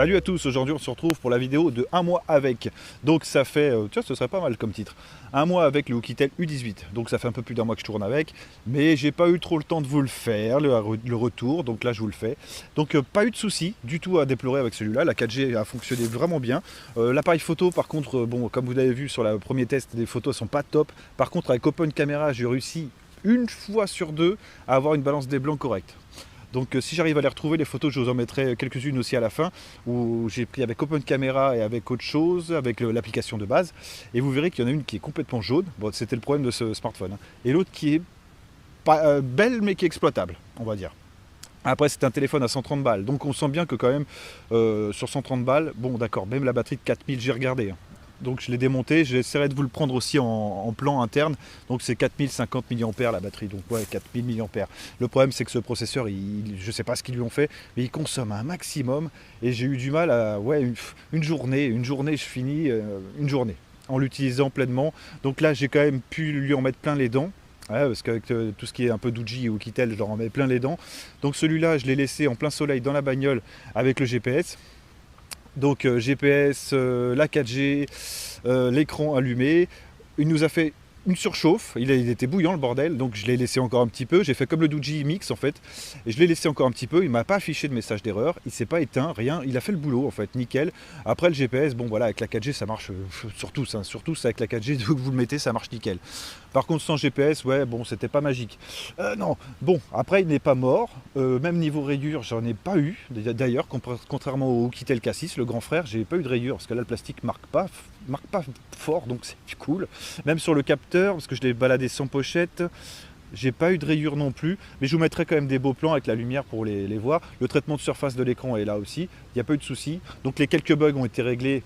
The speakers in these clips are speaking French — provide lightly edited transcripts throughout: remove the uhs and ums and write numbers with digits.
Salut à tous, aujourd'hui on se retrouve pour la vidéo de un mois avec. Donc ça fait, tiens ce serait pas mal comme titre, un mois avec le Oukitel U18. Donc ça fait un peu plus d'un mois que je tourne avec, mais j'ai pas eu trop le temps de vous le faire, le retour, donc là je vous le fais. Donc pas eu de soucis du tout à déplorer avec celui-là, la 4G a fonctionné vraiment bien. L'appareil photo par contre, bon comme vous l'avez vu sur le premier test, les photos sont pas top. Par contre avec Open Camera j'ai réussi une fois sur deux à avoir une balance des blancs correcte. Donc si j'arrive à les retrouver, les photos, je vous en mettrai quelques-unes aussi à la fin, où j'ai pris avec Open Camera et avec autre chose, avec l'application de base. Et vous verrez qu'il y en a une qui est complètement jaune, bon, c'était le problème de ce smartphone, hein. Et l'autre qui est pas, belle mais qui est exploitable, on va dire. Après c'est un téléphone à 130 balles, donc on sent bien que quand même, sur 130 balles, bon d'accord, même la batterie de 4000 j'ai regardé, hein. Donc je l'ai démonté, j'essaierai de vous le prendre aussi en plan interne. Donc c'est 4050 mAh la batterie, donc ouais 4000 mAh. Le problème c'est que ce processeur, je ne sais pas ce qu'ils lui ont fait, mais il consomme un maximum. Et j'ai eu du mal à, ouais, une journée je finis une journée en l'utilisant pleinement. Donc là j'ai quand même pu lui en mettre plein les dents. Ouais, parce qu'avec tout ce qui est un peu Doogee ou Oukitel, je leur en mets plein les dents. Donc celui-là je l'ai laissé en plein soleil dans la bagnole avec le GPS. Donc GPS, la 4G, l'écran allumé. Il nous a fait une surchauffe, il était bouillant le bordel, donc je l'ai laissé encore un petit peu. J'ai fait comme le Doogee Mix en fait, et je l'ai laissé encore un petit peu. Il m'a pas affiché de message d'erreur, il s'est pas éteint, rien, il a fait le boulot en fait, nickel. Après le GPS, bon voilà, avec la 4G ça marche surtout, ça, surtout avec la 4G, dès que vous le mettez ça marche nickel. Par contre sans GPS, ouais bon c'était pas magique. Non, bon après il n'est pas mort, même niveau rayures j'en ai pas eu. D'ailleurs contrairement au Oukitel K6, le grand frère, j'ai pas eu de rayures parce que là le plastique marque pas fort, donc c'est cool. Même sur le capteur, parce que je l'ai baladé sans pochette, j'ai pas eu de rayures non plus, mais je vous mettrai quand même des beaux plans avec la lumière pour les voir. Le traitement de surface de l'écran est là aussi, il n'y a pas eu de soucis. Donc les quelques bugs ont été réglés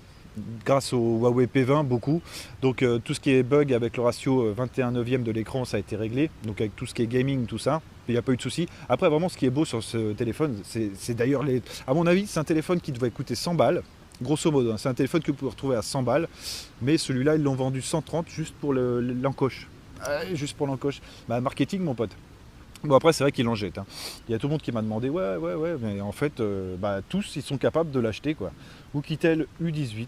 grâce au Huawei P20, beaucoup. Donc tout ce qui est bug avec le ratio 21/9 de l'écran, ça a été réglé. Donc avec tout ce qui est gaming, tout ça, il n'y a pas eu de soucis. Après vraiment ce qui est beau sur ce téléphone, c'est d'ailleurs, à mon avis, c'est un téléphone qui devrait coûter 100 balles. Grosso modo, hein. C'est un téléphone que vous pouvez retrouver à 100 balles, mais celui-là, ils l'ont vendu 130 juste pour l'encoche. Juste pour l'encoche. Bah, marketing, mon pote. Bon, après, c'est vrai qu'ils l'en jettent, hein. Il y a tout le monde qui m'a demandé, ouais, mais en fait, bah, tous, ils sont capables de l'acheter, quoi. Oukitel U18.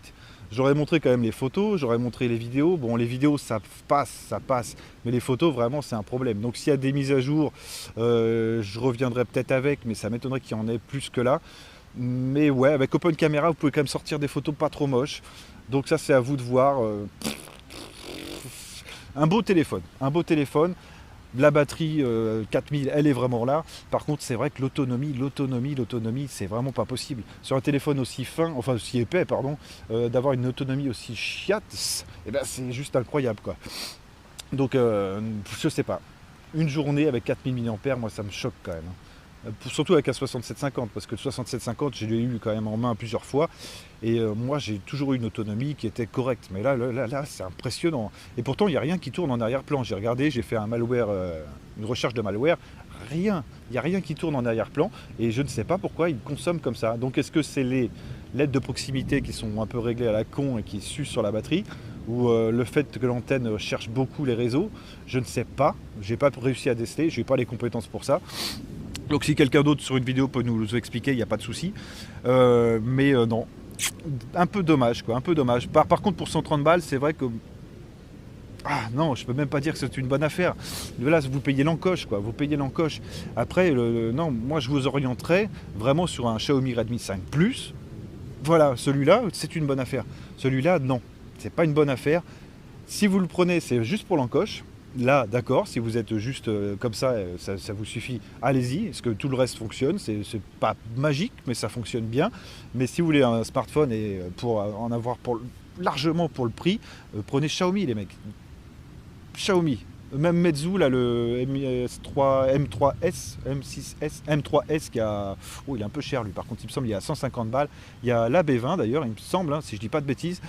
J'aurais montré quand même les photos, j'aurais montré les vidéos. Bon, les vidéos, ça passe. Mais les photos, vraiment, c'est un problème. Donc, s'il y a des mises à jour, je reviendrai peut-être avec, mais ça m'étonnerait qu'il y en ait plus que là. Mais ouais, avec Open Camera, vous pouvez quand même sortir des photos pas trop moches. Donc ça, c'est à vous de voir. Un beau téléphone. La batterie 4000, elle est vraiment là. Par contre, c'est vrai que l'autonomie, c'est vraiment pas possible. Sur un téléphone aussi fin, enfin aussi épais, pardon, d'avoir une autonomie aussi chiatte, et ben c'est juste incroyable, quoi. Donc, je sais pas. Une journée avec 4000 mAh, moi, ça me choque quand même. Surtout avec un 6750, parce que le 6750, je l'ai eu quand même en main plusieurs fois, et moi j'ai toujours eu une autonomie qui était correcte, mais là c'est impressionnant. Et pourtant il n'y a rien qui tourne en arrière-plan. J'ai regardé, j'ai fait un malware, une recherche de malware, rien, il n'y a rien qui tourne en arrière-plan, et je ne sais pas pourquoi il consomme comme ça. Donc est-ce que c'est les LED de proximité qui sont un peu réglées à la con et qui sucent sur la batterie, ou le fait que l'antenne cherche beaucoup les réseaux? Je ne sais pas, j'ai pas réussi à déceler, je n'ai pas les compétences pour ça. Donc si quelqu'un d'autre sur une vidéo peut nous expliquer, il n'y a pas de souci. Mais non, un peu dommage, quoi, un peu dommage. Par contre, pour 130 balles, c'est vrai que... Ah non, je peux même pas dire que c'est une bonne affaire. Là, vous payez l'encoche, quoi, vous payez l'encoche. Après, non, moi je vous orienterai vraiment sur un Xiaomi Redmi 5 Plus. Voilà, celui-là, c'est une bonne affaire. Celui-là, non, c'est pas une bonne affaire. Si vous le prenez, c'est juste pour l'encoche. Là, d'accord, si vous êtes juste comme ça, ça vous suffit, allez-y, parce que tout le reste fonctionne, c'est pas magique, mais ça fonctionne bien. Mais si vous voulez un smartphone et pour en avoir largement pour le prix, prenez Xiaomi, les mecs. Xiaomi. Même Meizu, là, le M3S, M6S, M3S qui a... Oh, il est un peu cher lui, par contre, il me semble, il y a 150 balles. Il y a la B20 d'ailleurs, il me semble, hein, si je dis pas de bêtises.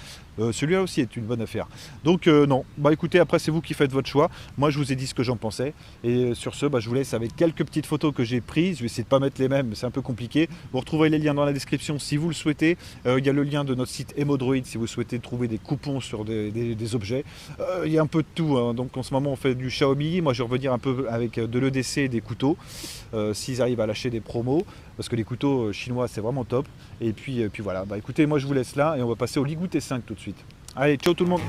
Celui-là aussi est une bonne affaire. Donc non, bah écoutez, après c'est vous qui faites votre choix. Moi je vous ai dit ce que j'en pensais. Et sur ce, bah, je vous laisse avec quelques petites photos que j'ai prises. Je vais essayer de pas mettre les mêmes, c'est un peu compliqué. Vous retrouverez les liens dans la description si vous le souhaitez. Il y a le lien de notre site Emodroid si vous souhaitez trouver des coupons sur des objets. Il y a un peu de tout, hein. Donc en ce moment on fait fait du Xiaomi, moi je vais revenir un peu avec de l'EDC et des couteaux, s'ils arrivent à lâcher des promos, parce que les couteaux chinois c'est vraiment top. Et puis voilà, bah écoutez, moi je vous laisse là et on va passer au Ligou T5 tout de suite. Allez, ciao tout le monde!